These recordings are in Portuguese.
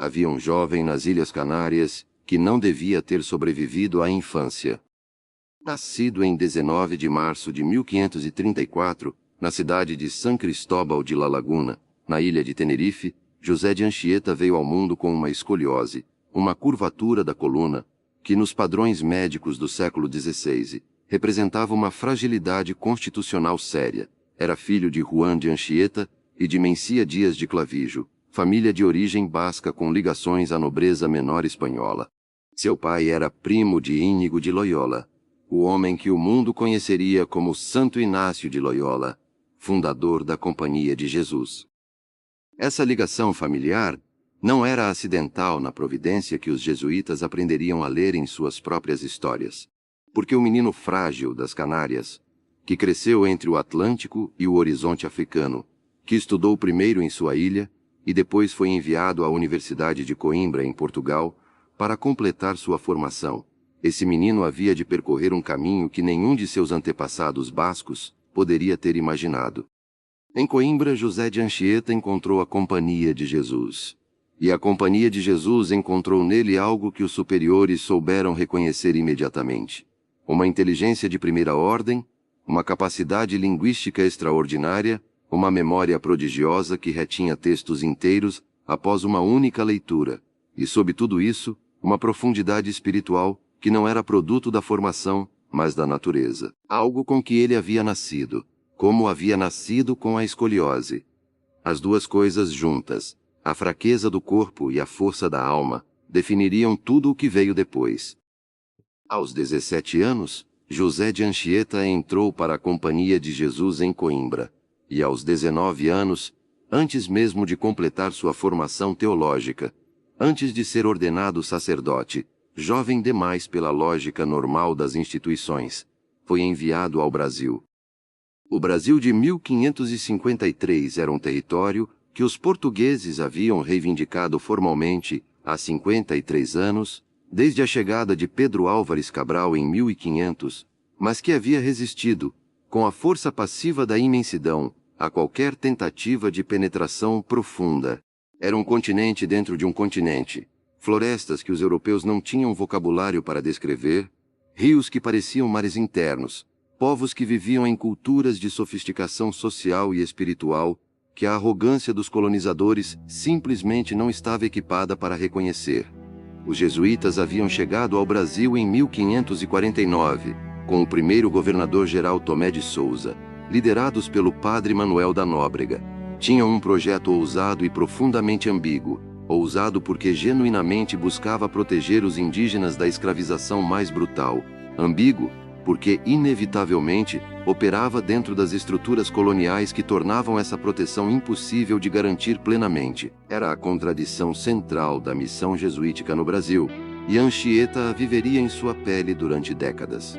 Havia um jovem nas Ilhas Canárias que não devia ter sobrevivido à infância. Nascido em 19 de março de 1534, na cidade de San Cristóbal de La Laguna, na ilha de Tenerife, José de Anchieta veio ao mundo com uma escoliose, uma curvatura da coluna, que nos padrões médicos do século XVI representava uma fragilidade constitucional séria. Era filho de Juan de Anchieta e de Mencia Dias de Clavijo, família de origem basca com ligações à nobreza menor espanhola. Seu pai era primo de Íñigo de Loyola, o homem que o mundo conheceria como Santo Inácio de Loyola, fundador da Companhia de Jesus. Essa ligação familiar não era acidental na providência que os jesuítas aprenderiam a ler em suas próprias histórias, porque o menino frágil das Canárias, que cresceu entre o Atlântico e o horizonte africano, que estudou primeiro em sua ilha e depois foi enviado à Universidade de Coimbra, em Portugal, para completar sua formação. Esse menino havia de percorrer um caminho que nenhum de seus antepassados bascos poderia ter imaginado. Em Coimbra, José de Anchieta encontrou a Companhia de Jesus. E a Companhia de Jesus encontrou nele algo que os superiores souberam reconhecer imediatamente: uma inteligência de primeira ordem, uma capacidade linguística extraordinária, uma memória prodigiosa que retinha textos inteiros após uma única leitura, e, sob tudo isso, uma profundidade espiritual que não era produto da formação, mas da natureza. Algo com que ele havia nascido, como havia nascido com a escoliose. As duas coisas juntas, a fraqueza do corpo e a força da alma, definiriam tudo o que veio depois. Aos 17 anos, José de Anchieta entrou para a Companhia de Jesus em Coimbra, e aos 19 anos, antes mesmo de completar sua formação teológica, antes de ser ordenado sacerdote, jovem demais pela lógica normal das instituições, foi enviado ao Brasil. O Brasil de 1553 era um território que os portugueses haviam reivindicado formalmente há 53 anos, desde a chegada de Pedro Álvares Cabral em 1500, mas que havia resistido, com a força passiva da imensidão, a qualquer tentativa de penetração profunda. Era um continente dentro de um continente, florestas que os europeus não tinham vocabulário para descrever, rios que pareciam mares internos, povos que viviam em culturas de sofisticação social e espiritual que a arrogância dos colonizadores simplesmente não estava equipada para reconhecer. Os jesuítas haviam chegado ao Brasil em 1549, com o primeiro governador-geral Tomé de Souza, liderados pelo padre Manuel da Nóbrega. Tinham um projeto ousado e profundamente ambíguo, ousado porque genuinamente buscava proteger os indígenas da escravização mais brutal, ambíguo porque, inevitavelmente, operava dentro das estruturas coloniais que tornavam essa proteção impossível de garantir plenamente. Era a contradição central da missão jesuítica no Brasil, e Anchieta a viveria em sua pele durante décadas.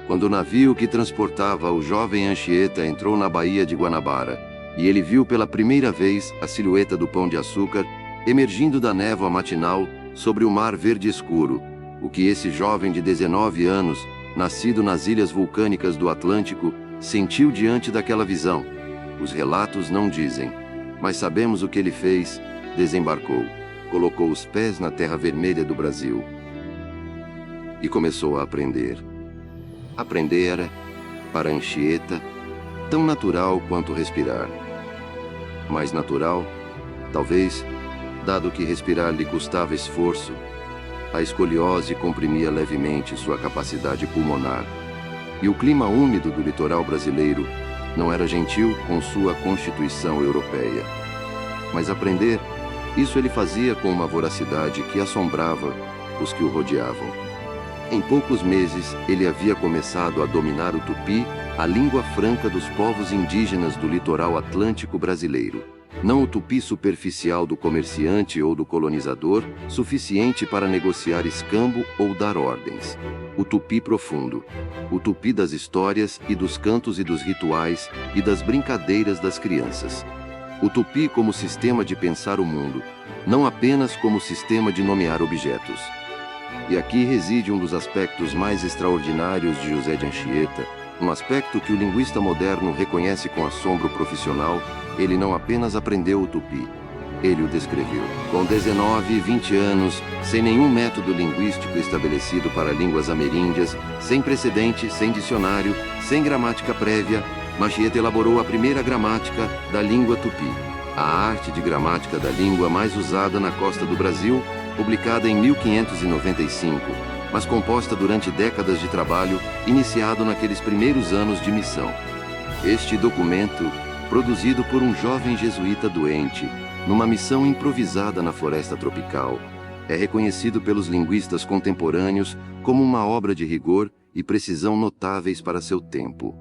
Quando o navio que transportava o jovem Anchieta entrou na Baía de Guanabara, e ele viu pela primeira vez a silhueta do Pão de Açúcar emergindo da névoa matinal sobre o mar verde escuro, o que esse jovem de 19 anos, nascido nas ilhas vulcânicas do Atlântico, sentiu diante daquela visão? Os relatos não dizem, mas sabemos o que ele fez: desembarcou, colocou os pés na terra vermelha do Brasil e começou a aprender. Aprender era, para Anchieta, tão natural quanto respirar. Mais natural, talvez, dado que respirar lhe custava esforço. A escoliose comprimia levemente sua capacidade pulmonar, e o clima úmido do litoral brasileiro não era gentil com sua constituição europeia. Mas aprender, isso ele fazia com uma voracidade que assombrava os que o rodeavam. Em poucos meses, ele havia começado a dominar o tupi, a língua franca dos povos indígenas do litoral atlântico brasileiro. Não o tupi superficial do comerciante ou do colonizador, suficiente para negociar escambo ou dar ordens. O tupi profundo. O tupi das histórias e dos cantos e dos rituais e das brincadeiras das crianças. O tupi como sistema de pensar o mundo, não apenas como sistema de nomear objetos. E aqui reside um dos aspectos mais extraordinários de José de Anchieta, um aspecto que o linguista moderno reconhece com assombro profissional. Ele não apenas aprendeu o tupi, ele o descreveu. Com 19 e 20 anos, sem nenhum método linguístico estabelecido para línguas ameríndias, sem precedente, sem dicionário, sem gramática prévia, Anchieta elaborou a primeira gramática da língua tupi, a arte de gramática da língua mais usada na costa do Brasil, publicada em 1595, mas composta durante décadas de trabalho, iniciado naqueles primeiros anos de missão. Este documento, produzido por um jovem jesuíta doente, numa missão improvisada na floresta tropical, é reconhecido pelos linguistas contemporâneos como uma obra de rigor e precisão notáveis para seu tempo.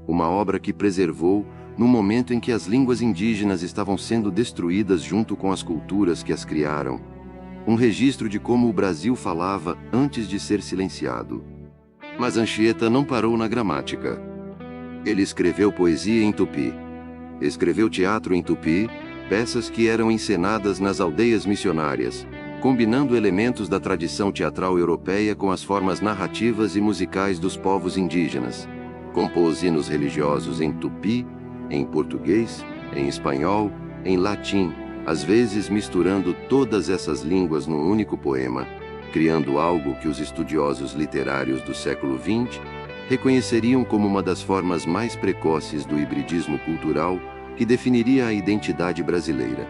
Uma obra que preservou, no momento em que as línguas indígenas estavam sendo destruídas junto com as culturas que as criaram, um registro de como o Brasil falava antes de ser silenciado. Mas Anchieta não parou na gramática. Ele escreveu poesia em tupi, escreveu teatro em tupi, peças que eram encenadas nas aldeias missionárias, combinando elementos da tradição teatral europeia com as formas narrativas e musicais dos povos indígenas. Compôs hinos religiosos em tupi, em português, em espanhol, em latim, às vezes misturando todas essas línguas num único poema, criando algo que os estudiosos literários do século XX reconheceriam como uma das formas mais precoces do hibridismo cultural que definiria a identidade brasileira.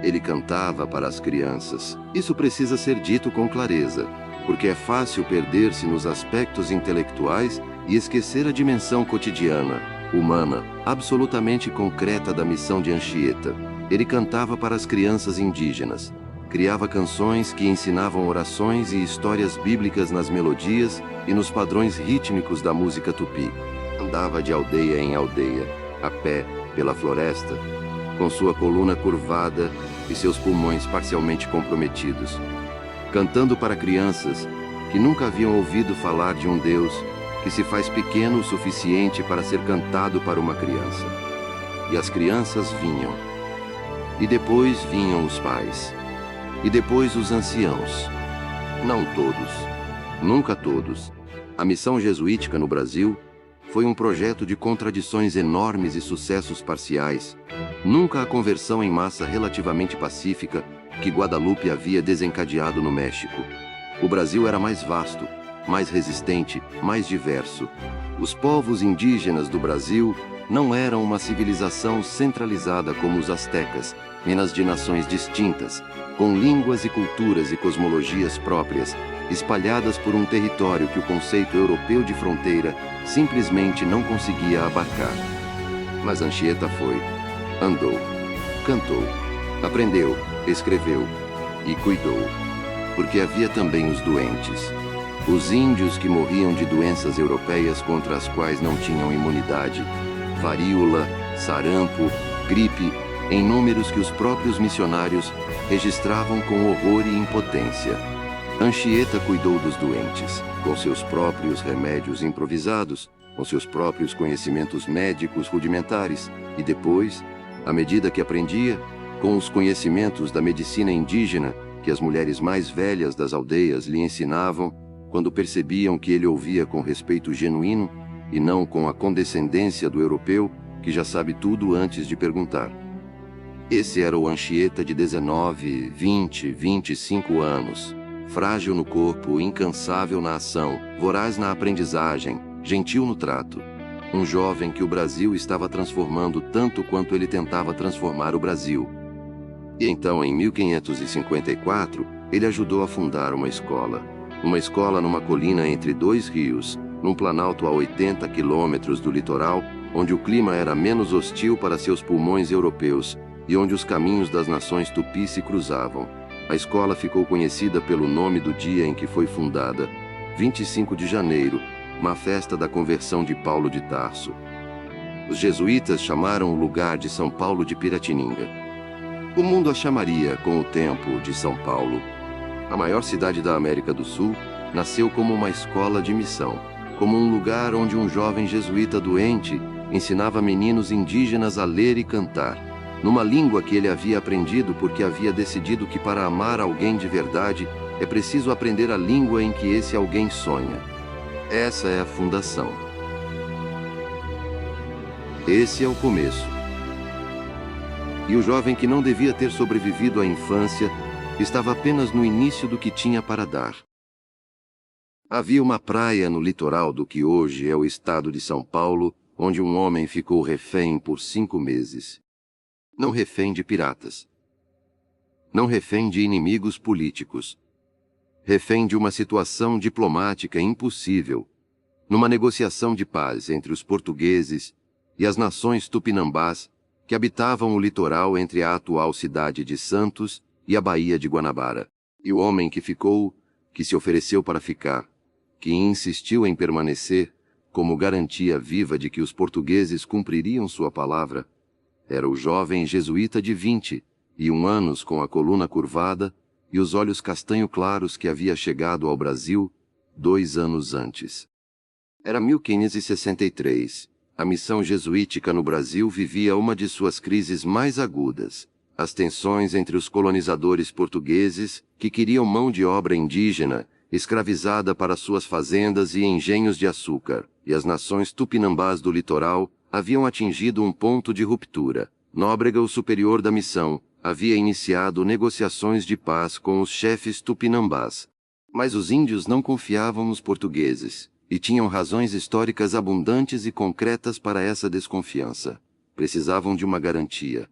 Ele cantava para as crianças. Isso precisa ser dito com clareza, porque é fácil perder-se nos aspectos intelectuais e esquecer a dimensão cotidiana, humana, absolutamente concreta da missão de Anchieta. Ele cantava para as crianças indígenas, criava canções que ensinavam orações e histórias bíblicas nas melodias e nos padrões rítmicos da música tupi. Andava de aldeia em aldeia, a pé, pela floresta, com sua coluna curvada e seus pulmões parcialmente comprometidos, cantando para crianças que nunca haviam ouvido falar de um Deus que se faz pequeno o suficiente para ser cantado para uma criança. E as crianças vinham. E depois vinham os pais. E depois os anciãos. Não todos. Nunca todos. A missão jesuítica no Brasil foi um projeto de contradições enormes e sucessos parciais. Nunca a conversão em massa relativamente pacífica que Guadalupe havia desencadeado no México. O Brasil era mais vasto, mais resistente, mais diverso. Os povos indígenas do Brasil não eram uma civilização centralizada como os astecas, minas de nações distintas, com línguas e culturas e cosmologias próprias, espalhadas por um território que o conceito europeu de fronteira simplesmente não conseguia abarcar. Mas Anchieta foi, andou, cantou, aprendeu, escreveu e cuidou, porque havia também os doentes. Os índios que morriam de doenças europeias contra as quais não tinham imunidade, varíola, sarampo, gripe, em números que os próprios missionários registravam com horror e impotência. Anchieta cuidou dos doentes, com seus próprios remédios improvisados, com seus próprios conhecimentos médicos rudimentares, e depois, à medida que aprendia, com os conhecimentos da medicina indígena que as mulheres mais velhas das aldeias lhe ensinavam, quando percebiam que ele ouvia com respeito genuíno e não com a condescendência do europeu que já sabe tudo antes de perguntar. Esse era o Anchieta de 19, 20, 25 anos, frágil no corpo, incansável na ação, voraz na aprendizagem, gentil no trato. Um jovem que o Brasil estava transformando tanto quanto ele tentava transformar o Brasil. E então, em 1554, ele ajudou a fundar uma escola numa colina entre dois rios, num planalto a 80 quilômetros do litoral, onde o clima era menos hostil para seus pulmões europeus e onde os caminhos das nações tupi se cruzavam. A escola ficou conhecida pelo nome do dia em que foi fundada, 25 de janeiro, uma festa da conversão de Paulo de Tarso. Os jesuítas chamaram o lugar de São Paulo de Piratininga. O mundo a chamaria, com o tempo, de São Paulo. A maior cidade da América do Sul nasceu como uma escola de missão, como um lugar onde um jovem jesuíta doente ensinava meninos indígenas a ler e cantar, numa língua que ele havia aprendido porque havia decidido que para amar alguém de verdade é preciso aprender a língua em que esse alguém sonha. Essa é a fundação. Esse é o começo. E o jovem que não devia ter sobrevivido à infância estava apenas no início do que tinha para dar. Havia uma praia no litoral do que hoje é o estado de São Paulo, onde um homem ficou refém por 5 meses. Não refém de piratas. Não refém de inimigos políticos. Refém de uma situação diplomática impossível, numa negociação de paz entre os portugueses e as nações tupinambás que habitavam o litoral entre a atual cidade de Santos e a Baía de Guanabara. E o homem que ficou, que se ofereceu para ficar, que insistiu em permanecer como garantia viva de que os portugueses cumpririam sua palavra, era o jovem jesuíta de 21 anos com a coluna curvada e os olhos castanho claros que havia chegado ao Brasil 2 anos antes. Era 1563. A missão jesuítica no Brasil vivia uma de suas crises mais agudas. As tensões entre os colonizadores portugueses, que queriam mão de obra indígena, escravizada para suas fazendas e engenhos de açúcar, e as nações tupinambás do litoral, haviam atingido um ponto de ruptura. Nóbrega, o superior da missão, havia iniciado negociações de paz com os chefes tupinambás. Mas os índios não confiavam nos portugueses, e tinham razões históricas abundantes e concretas para essa desconfiança. Precisavam de uma garantia.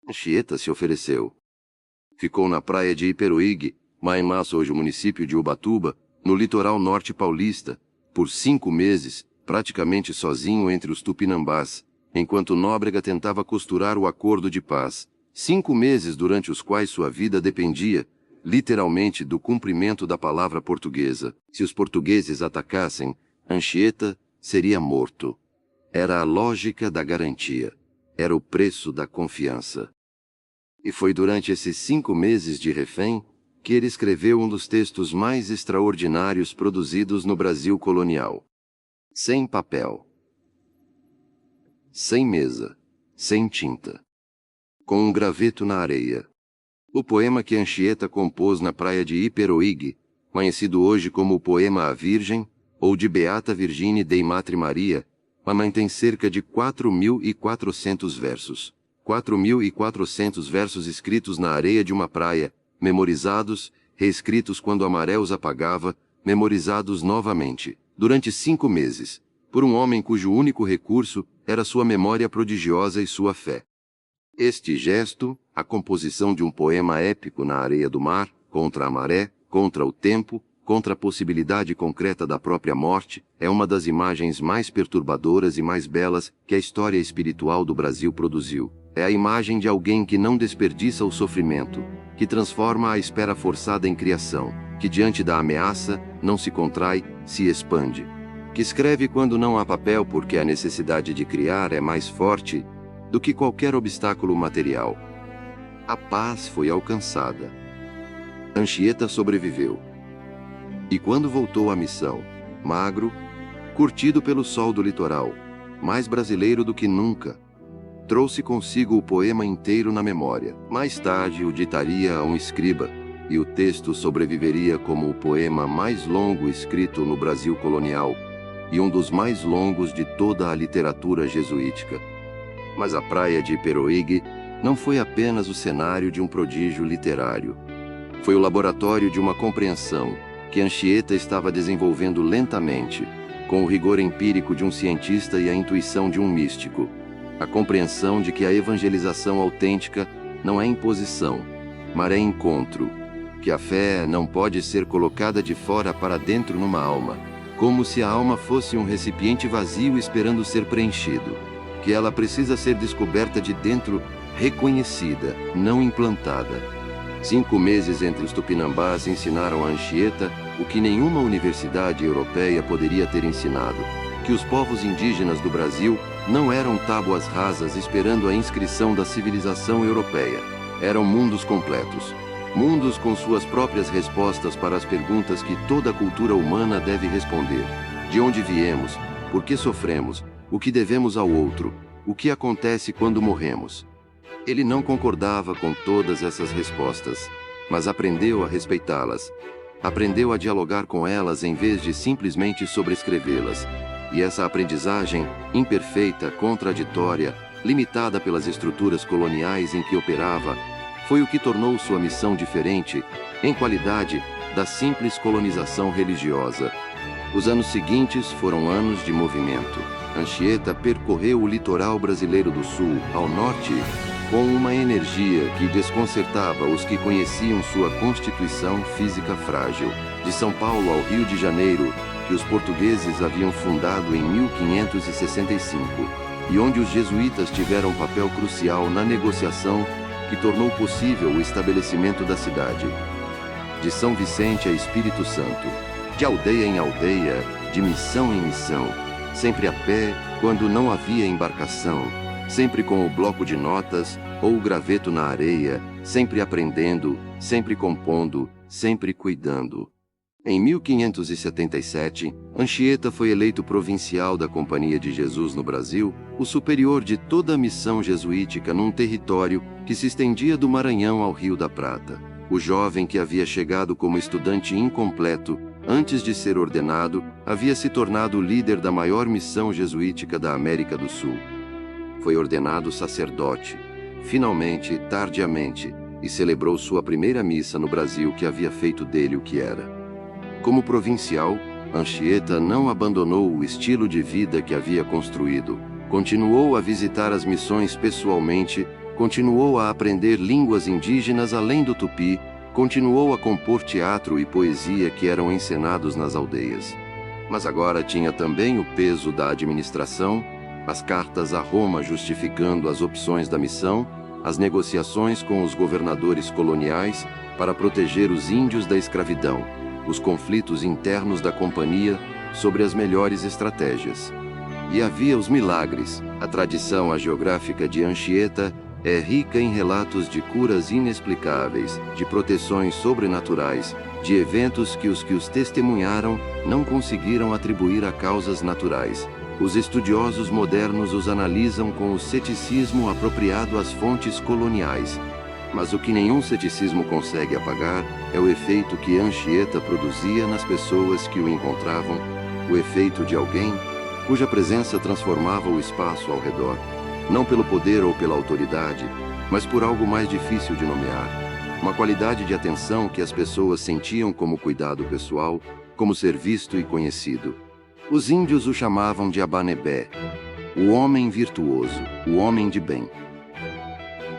Anchieta se ofereceu. Ficou na praia de Iperoig, Maimas, hoje o município de Ubatuba, no litoral norte paulista, por 5 meses, praticamente sozinho entre os tupinambás, enquanto Nóbrega tentava costurar o acordo de paz. 5 meses durante os quais sua vida dependia, literalmente, do cumprimento da palavra portuguesa. Se os portugueses atacassem, Anchieta seria morto. Era a lógica da garantia. Era o preço da confiança. E foi durante esses 5 meses de refém que ele escreveu um dos textos mais extraordinários produzidos no Brasil colonial. Sem papel. Sem mesa. Sem tinta. Com um graveto na areia. O poema que Anchieta compôs na praia de Iperoig, conhecido hoje como o poema A Virgem, ou de Beata Virgine Dei Matre Maria, mantém cerca de 4.400 versos. 4.400 versos escritos na areia de uma praia, memorizados, reescritos quando a maré os apagava, memorizados novamente, durante 5 meses, por um homem cujo único recurso era sua memória prodigiosa e sua fé. Este gesto, a composição de um poema épico na areia do mar, contra a maré, contra o tempo, contra a possibilidade concreta da própria morte, é uma das imagens mais perturbadoras e mais belas que a história espiritual do Brasil produziu. É a imagem de alguém que não desperdiça o sofrimento, que transforma a espera forçada em criação, que diante da ameaça não se contrai, se expande, que escreve quando não há papel porque a necessidade de criar é mais forte do que qualquer obstáculo material. A paz foi alcançada. Anchieta sobreviveu. E quando voltou à missão, magro, curtido pelo sol do litoral, mais brasileiro do que nunca, trouxe consigo o poema inteiro na memória. Mais tarde o ditaria a um escriba, e o texto sobreviveria como o poema mais longo escrito no Brasil colonial, e um dos mais longos de toda a literatura jesuítica. Mas a praia de Iperoig não foi apenas o cenário de um prodígio literário. Foi o laboratório de uma compreensão que Anchieta estava desenvolvendo lentamente, com o rigor empírico de um cientista e a intuição de um místico. A compreensão de que a evangelização autêntica não é imposição, mas é encontro, que a fé não pode ser colocada de fora para dentro numa alma, como se a alma fosse um recipiente vazio esperando ser preenchido, que ela precisa ser descoberta de dentro, reconhecida, não implantada. 5 meses entre os tupinambás ensinaram a Anchieta o que nenhuma universidade europeia poderia ter ensinado, que os povos indígenas do Brasil não eram tábuas rasas esperando a inscrição da civilização europeia. Eram mundos completos. Mundos com suas próprias respostas para as perguntas que toda cultura humana deve responder. De onde viemos? Por que sofremos? O que devemos ao outro? O que acontece quando morremos? Ele não concordava com todas essas respostas, mas aprendeu a respeitá-las. Aprendeu a dialogar com elas em vez de simplesmente sobrescrevê-las. E essa aprendizagem, imperfeita, contraditória, limitada pelas estruturas coloniais em que operava, foi o que tornou sua missão diferente, em qualidade, da simples colonização religiosa. Os anos seguintes foram anos de movimento. Anchieta percorreu o litoral brasileiro do sul ao norte com uma energia que desconcertava os que conheciam sua constituição física frágil. De São Paulo ao Rio de Janeiro, que os portugueses haviam fundado em 1565, e onde os jesuítas tiveram papel crucial na negociação que tornou possível o estabelecimento da cidade. De São Vicente a Espírito Santo, de aldeia em aldeia, de missão em missão, sempre a pé quando não havia embarcação, sempre com o bloco de notas ou o graveto na areia, sempre aprendendo, sempre compondo, sempre cuidando. Em 1577, Anchieta foi eleito provincial da Companhia de Jesus no Brasil, o superior de toda a missão jesuítica num território que se estendia do Maranhão ao Rio da Prata. O jovem que havia chegado como estudante incompleto, antes de ser ordenado, havia se tornado o líder da maior missão jesuítica da América do Sul. Foi ordenado sacerdote, finalmente, tardiamente, e celebrou sua primeira missa no Brasil, que havia feito dele o que era. Como provincial, Anchieta não abandonou o estilo de vida que havia construído. Continuou a visitar as missões pessoalmente, continuou a aprender línguas indígenas além do tupi, continuou a compor teatro e poesia que eram encenados nas aldeias. Mas agora tinha também o peso da administração, as cartas a Roma justificando as opções da missão, as negociações com os governadores coloniais para proteger os índios da escravidão, os conflitos internos da companhia sobre as melhores estratégias. E havia os milagres. A tradição hagiográfica de Anchieta é rica em relatos de curas inexplicáveis, de proteções sobrenaturais, de eventos que os testemunharam não conseguiram atribuir a causas naturais. Os estudiosos modernos os analisam com o ceticismo apropriado às fontes coloniais. Mas o que nenhum ceticismo consegue apagar é o efeito que Anchieta produzia nas pessoas que o encontravam, o efeito de alguém cuja presença transformava o espaço ao redor, não pelo poder ou pela autoridade, mas por algo mais difícil de nomear, uma qualidade de atenção que as pessoas sentiam como cuidado pessoal, como ser visto e conhecido. Os índios o chamavam de Abanebé, o homem virtuoso, o homem de bem.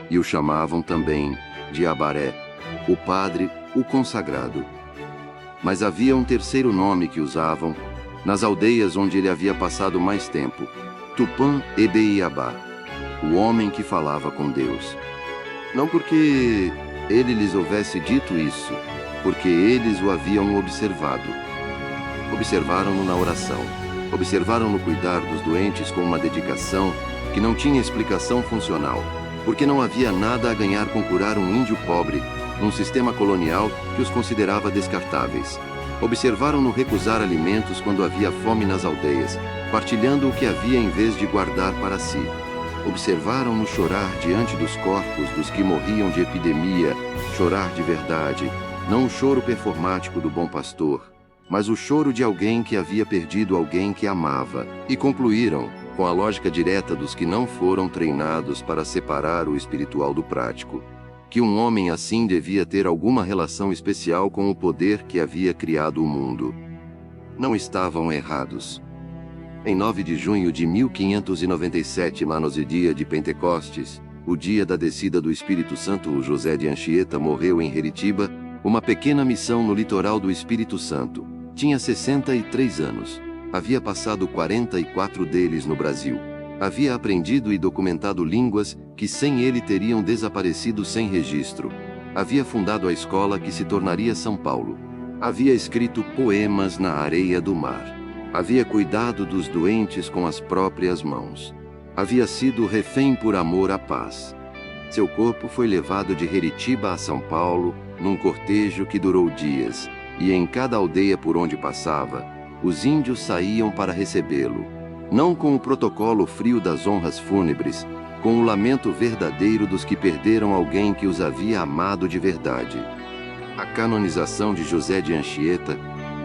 E o chamavam também de Abaré, o padre, o consagrado. Mas havia um terceiro nome que usavam, nas aldeias onde ele havia passado mais tempo, Tupã Ebeiabá, o homem que falava com Deus. Não porque ele lhes houvesse dito isso, porque eles o haviam observado. Observaram-no na oração, observaram-no cuidar dos doentes com uma dedicação que não tinha explicação funcional, porque não havia nada a ganhar com curar um índio pobre, num sistema colonial que os considerava descartáveis. Observaram-no recusar alimentos quando havia fome nas aldeias, partilhando o que havia em vez de guardar para si. Observaram-no chorar diante dos corpos dos que morriam de epidemia, chorar de verdade, não o choro performático do bom pastor, mas o choro de alguém que havia perdido alguém que amava, e concluíram, com a lógica direta dos que não foram treinados para separar o espiritual do prático, que um homem assim devia ter alguma relação especial com o poder que havia criado o mundo. Não estavam errados. Em 9 de junho de 1597, dia de Pentecostes, o dia da descida do Espírito Santo, o José de Anchieta morreu em Heritiba, uma pequena missão no litoral do Espírito Santo. Tinha 63 anos. Havia passado 44 deles no Brasil. Havia aprendido e documentado línguas que sem ele teriam desaparecido sem registro. Havia fundado a escola que se tornaria São Paulo. Havia escrito poemas na areia do mar. Havia cuidado dos doentes com as próprias mãos. Havia sido refém por amor à paz. Seu corpo foi levado de Heritiba a São Paulo, num cortejo que durou dias, e em cada aldeia por onde passava, os índios saíam para recebê-lo, não com o protocolo frio das honras fúnebres, com o lamento verdadeiro dos que perderam alguém que os havia amado de verdade. A canonização de José de Anchieta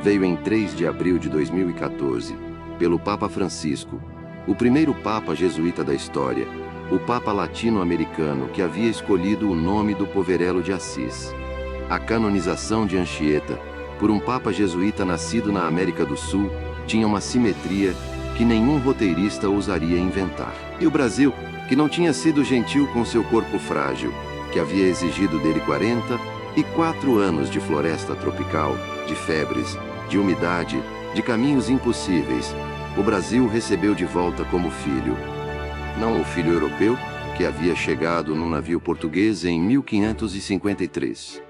veio em 3 de abril de 2014, pelo Papa Francisco, o primeiro Papa jesuíta da história, o Papa latino-americano que havia escolhido o nome do Poverello de Assis. A canonização de Anchieta, por um Papa jesuíta nascido na América do Sul, tinha uma simetria que nenhum roteirista ousaria inventar. E o Brasil, que não tinha sido gentil com seu corpo frágil, que havia exigido dele 44 anos de floresta tropical, de febres, de umidade, de caminhos impossíveis, o Brasil recebeu de volta como filho. Não o filho europeu, que havia chegado num navio português em 1553.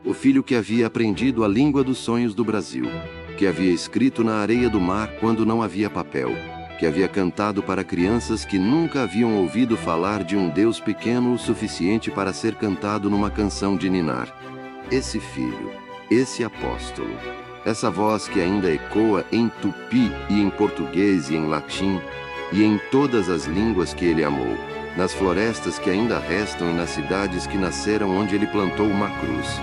O filho que havia aprendido a língua dos sonhos do Brasil, que havia escrito na areia do mar quando não havia papel, que havia cantado para crianças que nunca haviam ouvido falar de um Deus pequeno o suficiente para ser cantado numa canção de ninar. Esse filho, esse apóstolo, essa voz que ainda ecoa em tupi e em português e em latim, e em todas as línguas que ele amou, nas florestas que ainda restam e nas cidades que nasceram onde ele plantou uma cruz.